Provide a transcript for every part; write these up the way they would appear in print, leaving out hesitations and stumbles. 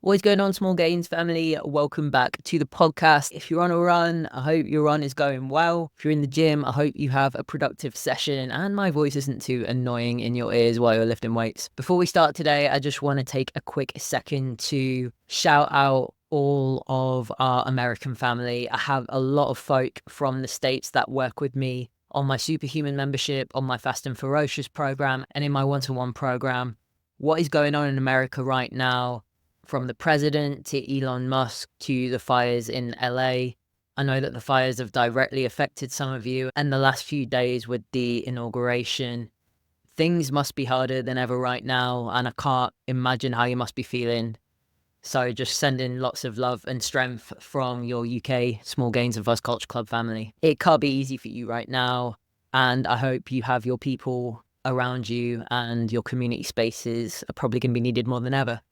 What is going on, Small Gains family? Welcome back to the podcast. If you're on a run, I hope your run is going well. If you're in the gym, I hope you have a productive session and my voice isn't too annoying in your ears while you're lifting weights. Before we start today, I just want to take a quick second to shout out all of our American family. I have a lot of folk from the States that work with me on my Superhuman membership, on my Fast and Ferocious program, and in my one-to-one program. What is going on in America right now? From the president to Elon Musk to the fires in LA. I know that the fires have directly affected some of you, and the last few days with the inauguration, things must be harder than ever right now, and I can't imagine how you must be feeling. So just sending lots of love and strength from your UK Small Gains and Fuzz Culture Club family. It can't be easy for you right now, and I hope you have your people around you and your community spaces are probably going to be needed more than ever.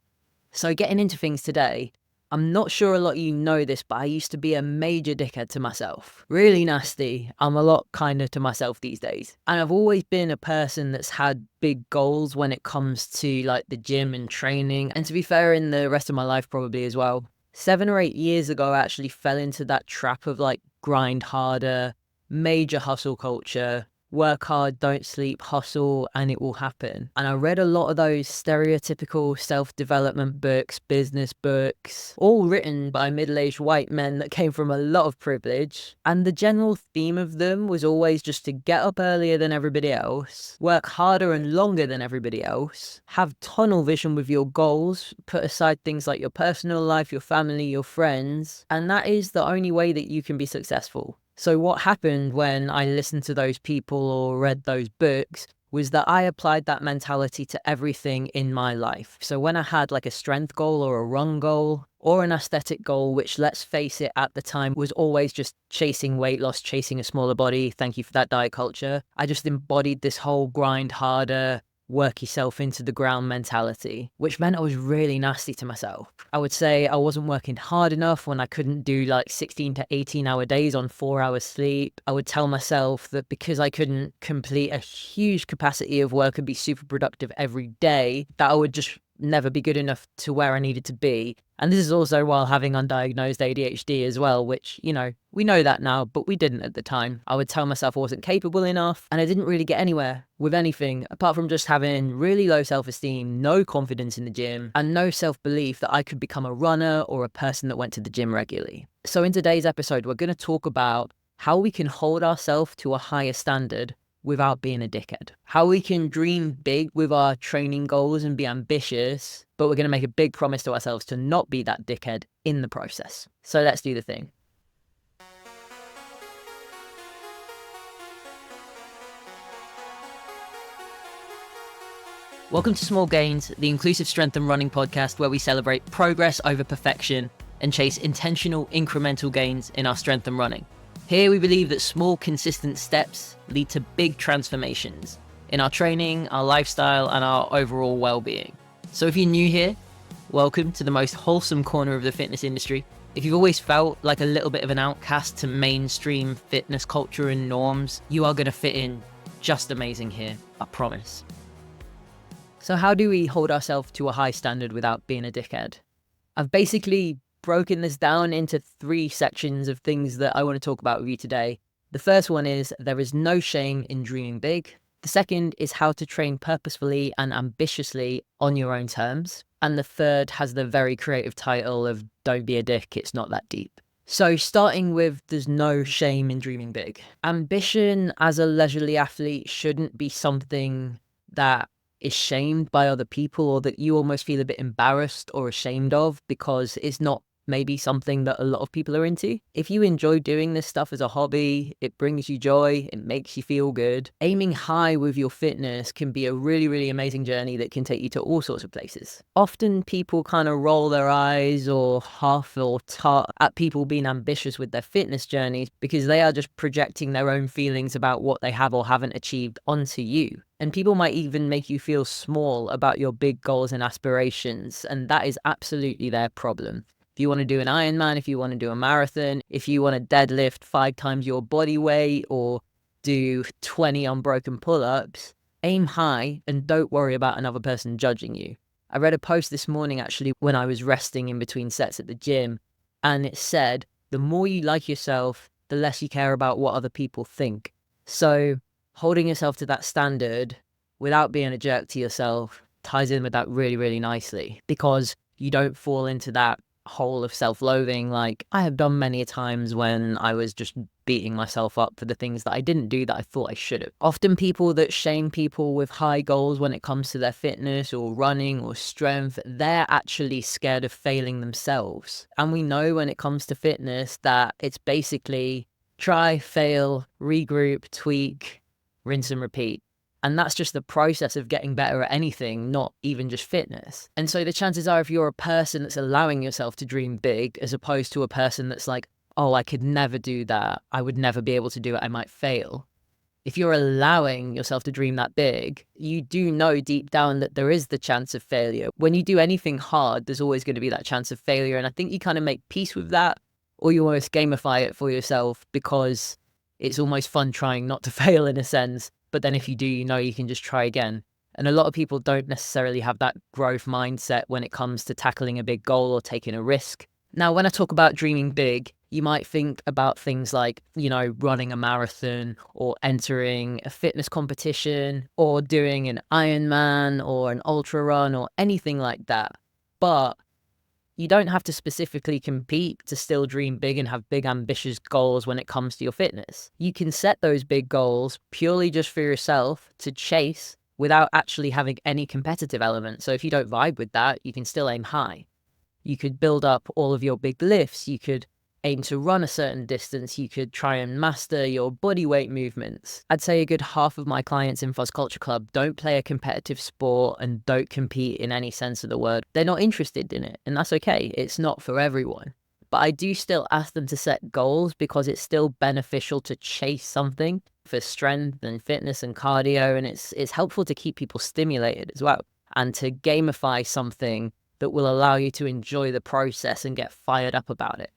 So getting into things today, I'm not sure a lot of you know this, but I used to be a major dickhead to myself. Really nasty. I'm a lot kinder to myself these days. And I've always been a person that's had big goals when it comes to like the gym and training. And to be fair, in the rest of my life probably as well. 7 or 8 years ago, I actually fell into that trap of like grind harder, major hustle culture. Work hard, don't sleep, hustle, and it will happen. And I read a lot of those stereotypical self-development books, business books, all written by middle-aged white men that came from a lot of privilege. And the general theme of them was always just to get up earlier than everybody else, work harder and longer than everybody else, have tunnel vision with your goals, put aside things like your personal life, your family, your friends, and that is the only way that you can be successful. So what happened when I listened to those people or read those books was that I applied that mentality to everything in my life. So when I had like a strength goal or a run goal or an aesthetic goal, which let's face it at the time was always just chasing weight loss, chasing a smaller body. Thank you for that diet culture. I just embodied this whole grind harder, work yourself into the ground mentality, which meant I was really nasty to myself. I would say I wasn't working hard enough when I couldn't do like 16 to 18 hour days on 4 hours sleep. I would tell myself that because I couldn't complete a huge capacity of work and be super productive every day, that I would just never be good enough to where I needed to be. And this is also while having undiagnosed ADHD as well, which, you know, we know that now, but we didn't at the time. I would tell myself I wasn't capable enough, and I didn't really get anywhere with anything apart from just having really low self-esteem, no confidence in the gym, and no self-belief that I could become a runner or a person that went to the gym regularly. So in today's episode, we're going to talk about how we can hold ourselves to a higher standard without being a dickhead. How we can dream big with our training goals and be ambitious, but we're going to make a big promise to ourselves to not be that dickhead in the process. So let's do the thing. Welcome to Small Gains, the inclusive strength and running podcast where we celebrate progress over perfection and chase intentional incremental gains in our strength and running. Here we believe that small, consistent steps lead to big transformations in our training, our lifestyle, and our overall well-being. So if you're new here, welcome to the most wholesome corner of the fitness industry. If you've always felt like a little bit of an outcast to mainstream fitness culture and norms, you are going to fit in just amazing here, I promise. So how do we hold ourselves to a high standard without being a dickhead? I've basically broken this down into 3 sections of things that I want to talk about with you today. The first one is there is no shame in dreaming big. The second is how to train purposefully and ambitiously on your own terms. And the third has the very creative title of Don't Be a Dick, It's Not That Deep. So starting with there's no shame in dreaming big. Ambition as a leisurely athlete shouldn't be something that is shamed by other people or that you almost feel a bit embarrassed or ashamed of because it's not maybe something that a lot of people are into. If you enjoy doing this stuff as a hobby, it brings you joy, it makes you feel good. Aiming high with your fitness can be a really, really amazing journey that can take you to all sorts of places. Often people kind of roll their eyes or huff or tut at people being ambitious with their fitness journeys because they are just projecting their own feelings about what they have or haven't achieved onto you. And people might even make you feel small about your big goals and aspirations, and that is absolutely their problem. If you want to do an Ironman, if you want to do a marathon, if you want to deadlift 5 times your body weight or do 20 unbroken pull-ups, aim high and don't worry about another person judging you. I read a post this morning actually when I was resting in between sets at the gym, and it said, the more you like yourself, the less you care about what other people think. So holding yourself to that standard without being a jerk to yourself ties in with that really, really nicely, because you don't fall into that hole of self-loathing like I have done many times when I was just beating myself up for the things that I didn't do that I thought I should have. Often people that shame people with high goals when it comes to their fitness or running or strength, they're actually scared of failing themselves. And we know when it comes to fitness that it's basically try, fail, regroup, tweak, rinse and repeat. And that's just the process of getting better at anything, not even just fitness. And so the chances are, if you're a person that's allowing yourself to dream big, as opposed to a person that's like, oh, I could never do that, I would never be able to do it, I might fail. If you're allowing yourself to dream that big, you do know deep down that there is the chance of failure. When you do anything hard, there's always going to be that chance of failure. And I think you kind of make peace with that, or you almost gamify it for yourself, because it's almost fun trying not to fail in a sense. But then if you do, you know you can just try again. And a lot of people don't necessarily have that growth mindset when it comes to tackling a big goal or taking a risk. Now, when I talk about dreaming big, you might think about things like, running a marathon or entering a fitness competition or doing an Ironman or an ultra run or anything like that. But you don't have to specifically compete to still dream big and have big ambitious goals when it comes to your fitness. You can set those big goals purely just for yourself to chase without actually having any competitive element. So if you don't vibe with that, you can still aim high. You could build up all of your big lifts. You could aim to run a certain distance. You could try and master your body weight movements. I'd say a good half of my clients in Fuzz Culture Club don't play a competitive sport and don't compete in any sense of the word. They're not interested in it, and that's okay. It's not for everyone. But I do still ask them to set goals, because it's still beneficial to chase something for strength and fitness and cardio, and it's helpful to keep people stimulated as well, and to gamify something that will allow you to enjoy the process and get fired up about it.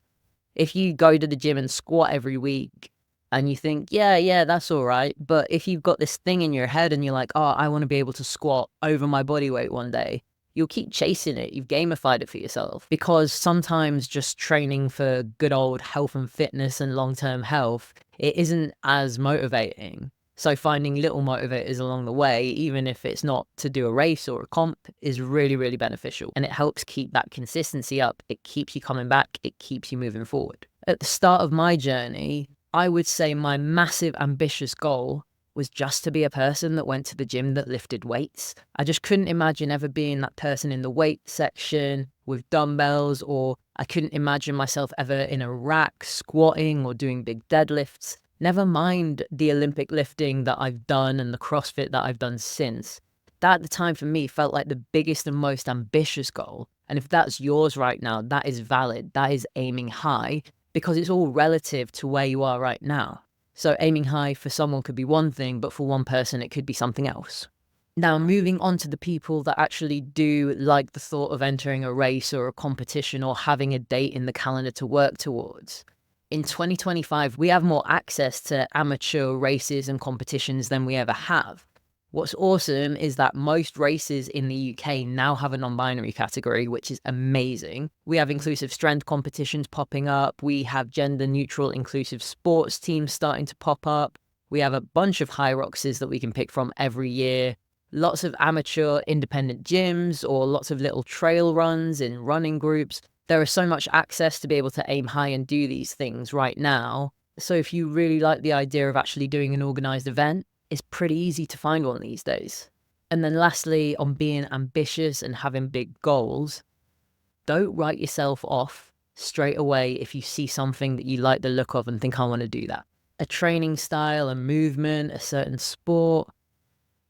If you go to the gym and squat every week and you think, yeah, that's all right. But if you've got this thing in your head and you're like, oh, I want to be able to squat over my body weight one day, you'll keep chasing it. You've gamified it for yourself. Because sometimes just training for good old health and fitness and long-term health, it isn't as motivating. So finding little motivators along the way, even if it's not to do a race or a comp, is really, really beneficial. And it helps keep that consistency up. It keeps you coming back. It keeps you moving forward. At the start of my journey, I would say my massive ambitious goal was just to be a person that went to the gym that lifted weights. I just couldn't imagine ever being that person in the weight section with dumbbells, or I couldn't imagine myself ever in a rack squatting or doing big deadlifts. Never mind the Olympic lifting that I've done and the CrossFit that I've done since. That at the time for me felt like the biggest and most ambitious goal. And if that's yours right now, that is valid. That is aiming high, because it's all relative to where you are right now. So aiming high for someone could be one thing, but for one person, it could be something else. Now, moving on to the people that actually do like the thought of entering a race or a competition or having a date in the calendar to work towards. In 2025, we have more access to amateur races and competitions than we ever have. What's awesome is that most races in the UK now have a non-binary category, which is amazing. We have inclusive strength competitions popping up. We have gender-neutral inclusive sports teams starting to pop up. We have a bunch of Hyroxes that we can pick from every year. Lots of amateur independent gyms, or lots of little trail runs in running groups. There is so much access to be able to aim high and do these things right now. So if you really like the idea of actually doing an organized event, it's pretty easy to find one these days. And then lastly, on being ambitious and having big goals, don't write yourself off straight away if you see something that you like the look of and think, I want to do that. A training style, a movement, a certain sport.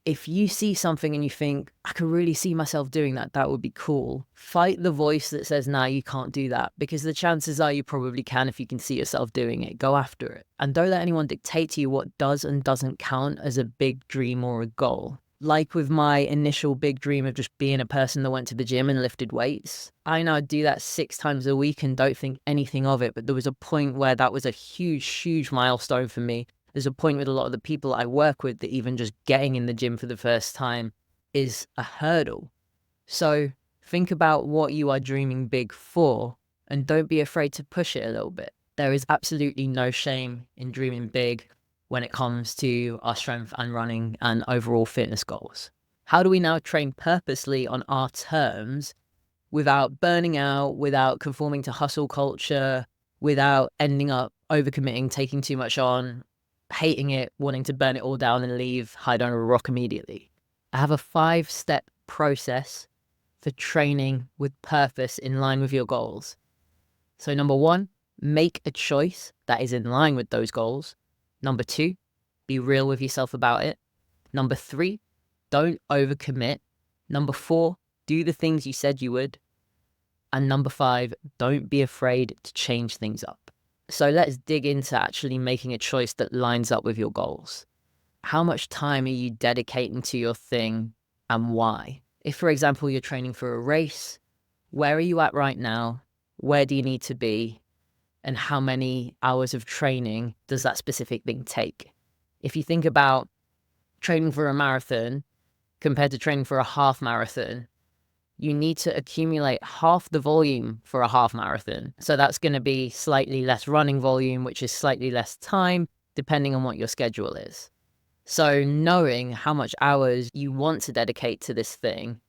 If you see something and you think, I could really see myself doing that, that would be cool, fight the voice that says, nah, you can't do that, because the chances are you probably can if you can see yourself doing it. Go after it. And don't let anyone dictate to you what does and doesn't count as a big dream or a goal. Like with my initial big dream of just being a person that went to the gym and lifted weights, I now do that 6 times a week and don't think anything of it. But there was a point where that was a huge, huge milestone for me. There's a point with a lot of the people I work with that even just getting in the gym for the first time is a hurdle. So think about what you are dreaming big for, and don't be afraid to push it a little bit. There is absolutely no shame in dreaming big when it comes to our strength and running and overall fitness goals. How do we now train purposely on our terms without burning out, without conforming to hustle culture, without ending up overcommitting, taking too much on, hating it, wanting to burn it all down and leave, hide under a rock immediately? I have a 5-step process for training with purpose in line with your goals. So number 1, make a choice that is in line with those goals. Number 2, be real with yourself about it. Number 3, don't overcommit. Number 4, do the things you said you would. And number 5, don't be afraid to change things up. So let's dig into actually making a choice that lines up with your goals. How much time are you dedicating to your thing and why? If, for example, you're training for a race, where are you at right now? Where do you need to be? And how many hours of training does that specific thing take? If you think about training for a marathon compared to training for a half marathon, you need to accumulate half the volume for a half marathon. So that's going to be slightly less running volume, which is slightly less time, depending on what your schedule is. So knowing how much hours you want to dedicate to this thing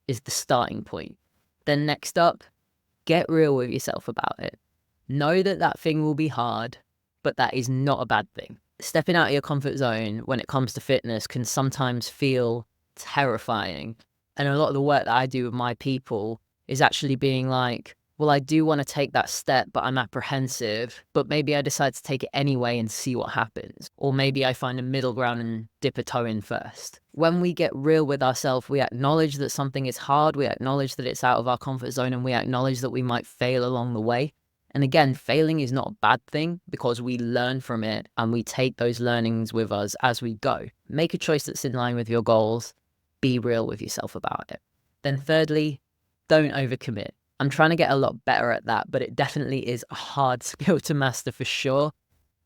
is the starting point. Then next up, get real with yourself about it. Know that that thing will be hard, but that is not a bad thing. Stepping out of your comfort zone when it comes to fitness can sometimes feel terrifying. And a lot of the work that I do with my people is actually being like, well, I do want to take that step, but I'm apprehensive, but maybe I decide to take it anyway and see what happens. Or maybe I find a middle ground and dip a toe in first. When we get real with ourselves, we acknowledge that something is hard, we acknowledge that it's out of our comfort zone, and we acknowledge that we might fail along the way. And again, failing is not a bad thing because we learn from it and we take those learnings with us as we go. Make a choice that's in line with your goals. Be real with yourself about it. Then thirdly, don't overcommit. I'm trying to get a lot better at that, but it definitely is a hard skill to master for sure.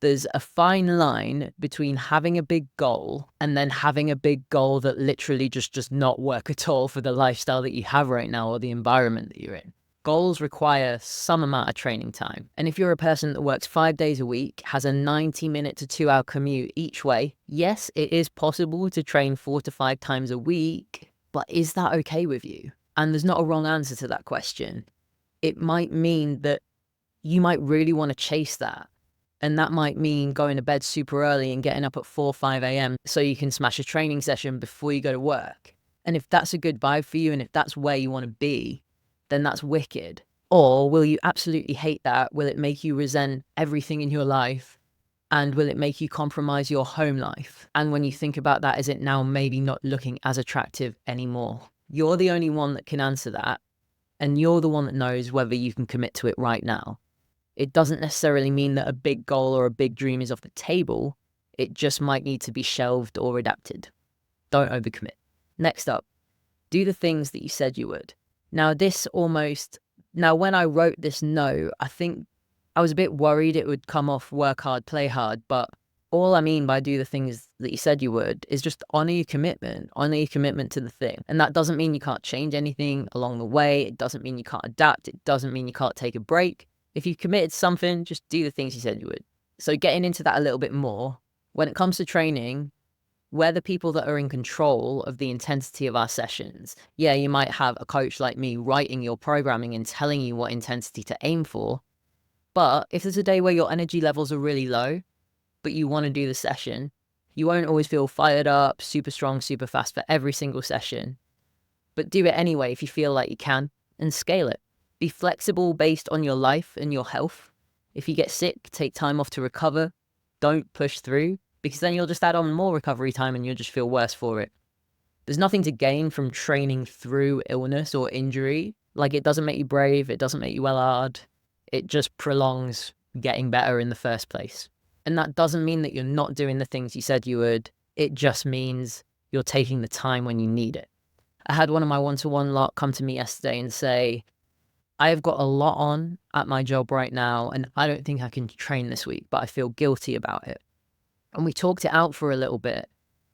There's a fine line between having a big goal and then having a big goal that literally just does not work at all for the lifestyle that you have right now or the environment that you're in. Goals require some amount of training time. And if you're a person that works 5 days a week, has a 90-minute to 2-hour commute each way, yes, it is possible to train 4 to 5 times a week, but is that okay with you? And there's not a wrong answer to that question. It might mean that you might really want to chase that. And that might mean going to bed super early and getting up at 4 or 5 a.m. so you can smash a training session before you go to work. And if that's a good vibe for you and if that's where you want to be, then that's wicked. Or will you absolutely hate that? Will it make you resent everything in your life? And will it make you compromise your home life? And when you think about that, is it now maybe not looking as attractive anymore? You're the only one that can answer that. And you're the one that knows whether you can commit to it right now. It doesn't necessarily mean that a big goal or a big dream is off the table. It just might need to be shelved or adapted. Don't overcommit. Next up, do the things that you said you would. Now when I wrote this note, I think I was a bit worried it would come off work hard, play hard, but all I mean by do the things that you said you would is just honor your commitment to the thing. And that doesn't mean you can't change anything along the way. It doesn't mean you can't adapt. It doesn't mean you can't take a break. If you've committed to something, just do the things you said you would. So getting into that a little bit more, when it comes to training, we're the people that are in control of the intensity of our sessions. Yeah, you might have a coach like me writing your programming and telling you what intensity to aim for. But if there's a day where your energy levels are really low, but you want to do the session, you won't always feel fired up, super strong, super fast for every single session. But do it anyway if you feel like you can, and scale it. Be flexible based on your life and your health. If you get sick, take time off to recover. Don't push through, because then you'll just add on more recovery time and you'll just feel worse for it. There's nothing to gain from training through illness or injury. Like, it doesn't make you brave, it doesn't make you well hard. It just prolongs getting better in the first place. And that doesn't mean that you're not doing the things you said you would. It just means you're taking the time when you need it. I had one of my one-to-one lot come to me yesterday and say, I have got a lot on at my job right now, and I don't think I can train this week, but I feel guilty about it. And we talked it out for a little bit.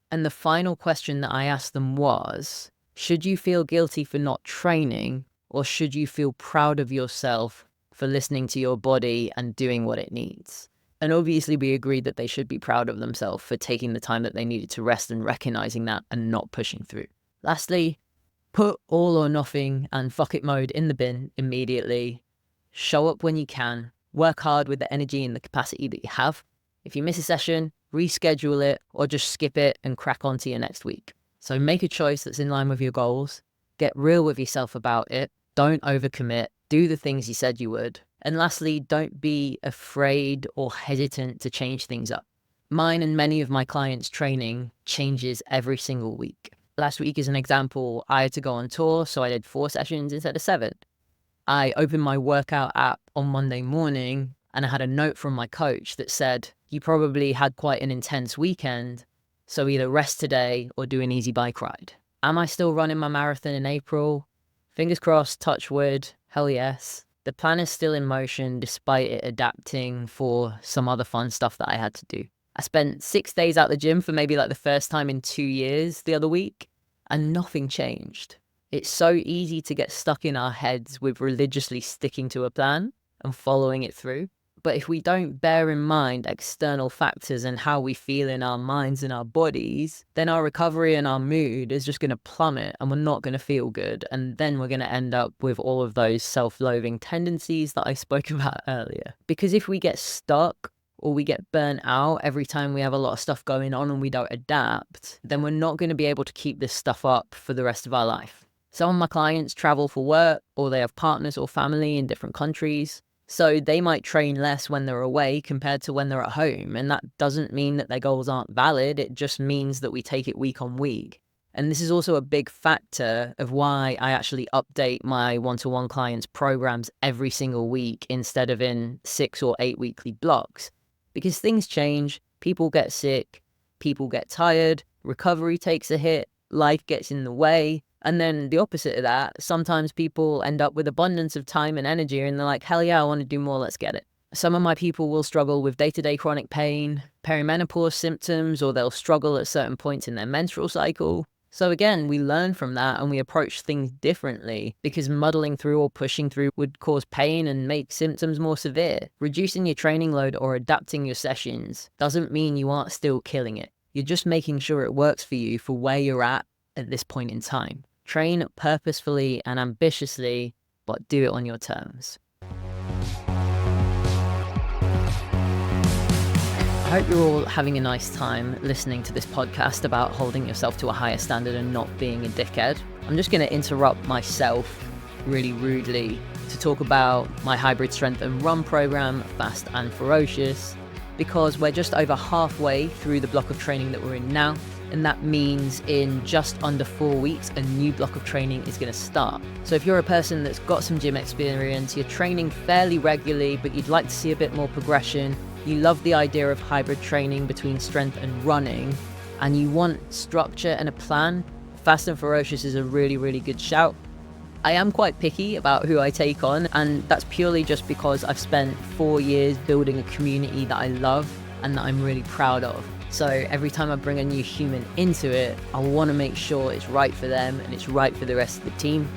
And the final question that I asked them was, Should you feel guilty for not training, or should you feel proud of yourself for listening to your body and doing what it needs? And obviously we agreed that they should be proud of themselves for taking the time that they needed to rest and recognizing that and not pushing through. Lastly, put all or nothing and fuck it mode in the bin immediately. Show up when you can. Work hard with the energy and the capacity that you have. If you miss a session, reschedule it or just skip it and crack on to your next week. So make a choice that's in line with your goals. Get real with yourself about it. Don't overcommit. Do the things you said you would. And lastly, don't be afraid or hesitant to change things up. Mine and many of my clients' training changes every single week. Last week, as an example, I had to go on tour, so I did 4 sessions instead of 7. I opened my workout app on Monday morning and I had a note from my coach that said, you probably had quite an intense weekend, so either rest today or do an easy bike ride. Am I still running my marathon in April? Fingers crossed, touch wood, hell yes. The plan is still in motion despite it adapting for some other fun stuff that I had to do. I spent 6 days out the gym for maybe like the first time in 2 years the other week, and nothing changed. It's so easy to get stuck in our heads with religiously sticking to a plan and following it through. But if we don't bear in mind external factors and how we feel in our minds and our bodies, then our recovery and our mood is just going to plummet and we're not going to feel good. And then we're going to end up with all of those self-loathing tendencies that I spoke about earlier. Because if we get stuck or we get burnt out every time we have a lot of stuff going on and we don't adapt, then we're not going to be able to keep this stuff up for the rest of our life. Some of my clients travel for work or they have partners or family in different countries. So they might train less when they're away compared to when they're at home. And that doesn't mean that their goals aren't valid. It just means that we take it week on week. And this is also a big factor of why I actually update my one-to-one clients' programs every single week instead of in 6 or 8 weekly blocks. Because things change, people get sick, people get tired, recovery takes a hit, life gets in the way. And then the opposite of that, sometimes people end up with abundance of time and energy and they're like, hell yeah, I want to do more, let's get it. Some of my people will struggle with day-to-day chronic pain, perimenopause symptoms, or they'll struggle at certain points in their menstrual cycle. So again, we learn from that and we approach things differently because muddling through or pushing through would cause pain and make symptoms more severe. Reducing your training load or adapting your sessions doesn't mean you aren't still killing it. You're just making sure it works for you for where you're at this point in time. Train purposefully and ambitiously, but do it on your terms. I hope you're all having a nice time listening to this podcast about holding yourself to a higher standard and not being a dickhead. I'm just going to interrupt myself really rudely to talk about my hybrid strength and run program, Fast and Ferocious, because we're just over halfway through the block of training that we're in now. And that means in just under 4 weeks, a new block of training is going to start. So if you're a person that's got some gym experience, you're training fairly regularly, but you'd like to see a bit more progression, you love the idea of hybrid training between strength and running, and you want structure and a plan, Fast and Ferocious is a really, really good shout. I am quite picky about who I take on, and that's purely just because I've spent 4 years building a community that I love and that I'm really proud of. So every time I bring a new human into it, I want to make sure it's right for them and it's right for the rest of the team.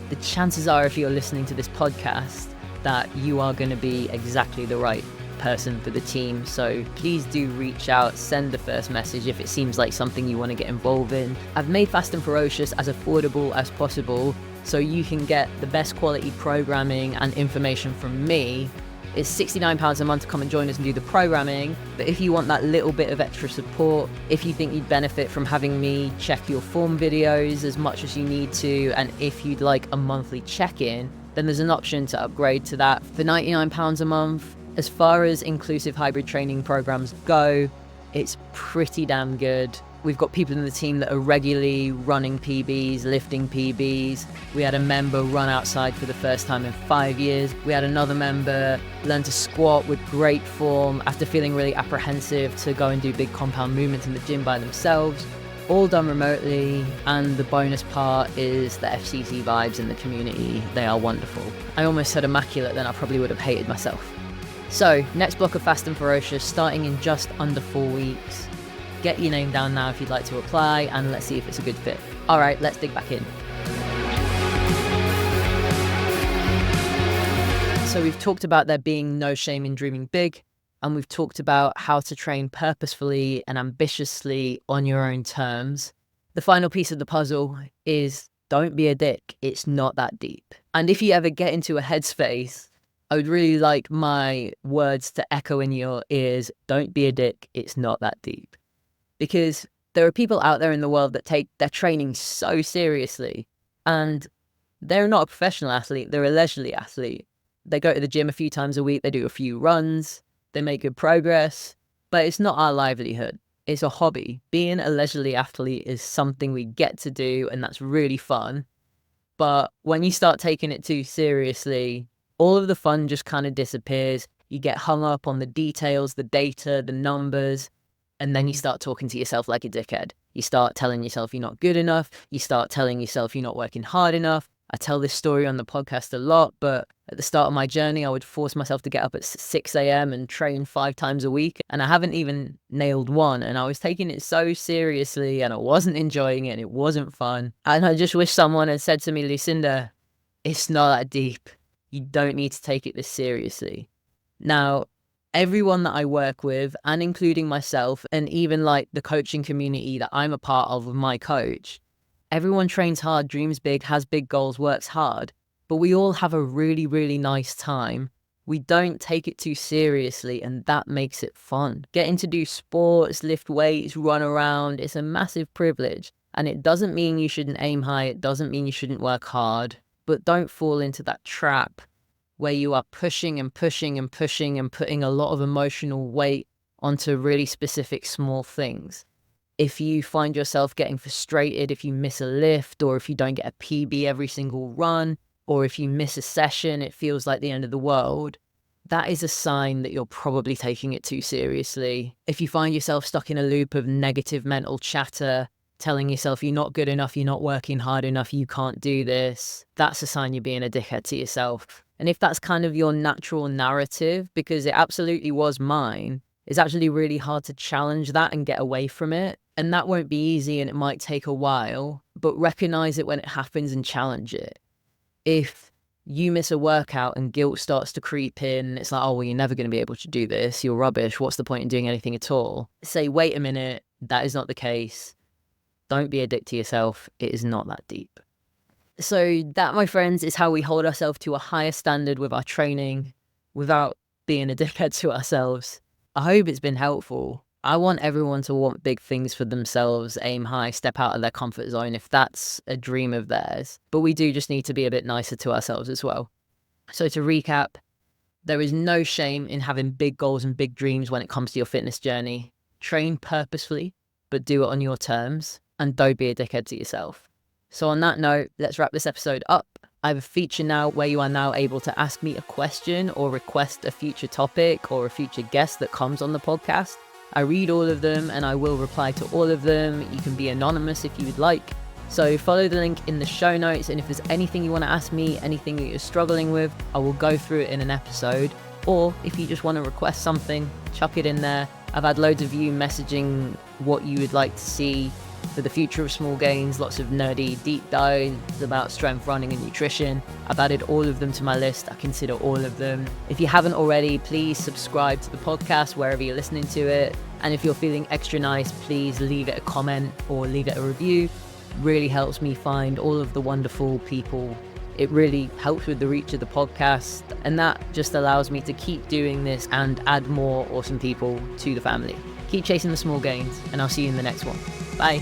The chances are, if you're listening to this podcast, that you are going to be exactly the right person for the team. So please do reach out, send the first message if it seems like something you want to get involved in. I've made Fast and Ferocious as affordable as possible so you can get the best quality programming and information from me. It's £69 a month to come and join us and do the programming. But if you want that little bit of extra support, if you think you'd benefit from having me check your form videos as much as you need to, and if you'd like a monthly check-in, then there's an option to upgrade to that for £99 a month. As far as inclusive hybrid training programs go, it's pretty damn good. We've got people in the team that are regularly running PBs, lifting PBs. We had a member run outside for the first time in 5 years. We had another member learn to squat with great form after feeling really apprehensive to go and do big compound movements in the gym by themselves. All done remotely, and the bonus part is the FCC vibes in the community. They are wonderful. I almost said immaculate, then I probably would have hated myself. So, next block of Fast and Ferocious starting in just under 4 weeks. Get your name down now if you'd like to apply, and let's see if it's a good fit. All right, let's dig back in. So we've talked about there being no shame in dreaming big, and we've talked about how to train purposefully and ambitiously on your own terms. The final piece of the puzzle is don't be a dick. It's not that deep. And if you ever get into a headspace, I would really like my words to echo in your ears. Don't be a dick. It's not that deep. Because there are people out there in the world that take their training so seriously, and they're not a professional athlete. They're a leisurely athlete. They go to the gym a few times a week. They do a few runs. They make good progress, but it's not our livelihood. It's a hobby. Being a leisurely athlete is something we get to do, and that's really fun. But when you start taking it too seriously, all of the fun just kind of disappears. You get hung up on the details, the data, the numbers, and then you start talking to yourself like a dickhead. You start telling yourself you're not good enough. You start telling yourself you're not working hard enough. I tell this story on the podcast a lot, but at the start of my journey, I would force myself to get up at 6 a.m. and train 5 times a week. And I haven't even nailed one. And I was taking it so seriously and I wasn't enjoying it and it wasn't fun. And I just wish someone had said to me, Lucinda, it's not that deep. You don't need to take it this seriously. Now, everyone that I work with, and including myself, and even like the coaching community that I'm a part of with my coach, everyone trains hard, dreams big, has big goals, works hard, but we all have a really, really nice time. We don't take it too seriously, and that makes it fun. Getting to do sports, lift weights, run around, it's a massive privilege. And it doesn't mean you shouldn't aim high, it doesn't mean you shouldn't work hard, but don't fall into that trap where you are pushing and pushing and pushing and putting a lot of emotional weight onto really specific small things. If you find yourself getting frustrated if you miss a lift, or if you don't get a PB every single run, or if you miss a session, it feels like the end of the world, that is a sign that you're probably taking it too seriously. If you find yourself stuck in a loop of negative mental chatter, telling yourself you're not good enough, you're not working hard enough, you can't do this, that's a sign you're being a dickhead to yourself. And if that's kind of your natural narrative, because it absolutely was mine, it's actually really hard to challenge that and get away from it. And that won't be easy and it might take a while, but recognize it when it happens and challenge it. If you miss a workout and guilt starts to creep in, it's like, oh, well, you're never going to be able to do this. You're rubbish. What's the point in doing anything at all? Say, wait a minute, that is not the case. Don't be a dick to yourself. It is not that deep. So that, my friends, is how we hold ourselves to a higher standard with our training without being a dickhead to ourselves. I hope it's been helpful. I want everyone to want big things for themselves, aim high, step out of their comfort zone if that's a dream of theirs. But we do just need to be a bit nicer to ourselves as well. So to recap, there is no shame in having big goals and big dreams when it comes to your fitness journey. Train purposefully, but do it on your terms, and don't be a dickhead to yourself. So on that note, let's wrap this episode up. I have a feature now where you are now able to ask me a question or request a future topic or a future guest that comes on the podcast. I read all of them and I will reply to all of them. You can be anonymous if you would like. So follow the link in the show notes, and if there's anything you want to ask me, anything that you're struggling with, I will go through it in an episode. Or if you just want to request something, chuck it in there. I've had loads of you messaging what you would like to see for the future of Small Gains, lots of nerdy deep dives about strength, running and nutrition. I've added all of them to my list. I consider all of them. If you haven't already, please subscribe to the podcast wherever you're listening to it. And if you're feeling extra nice, please leave it a comment or leave it a review. Really helps me find all of the wonderful people. It really helps with the reach of the podcast, and that just allows me to keep doing this and add more awesome people to the family. Keep chasing the small gains, and I'll see you in the next one. Bye.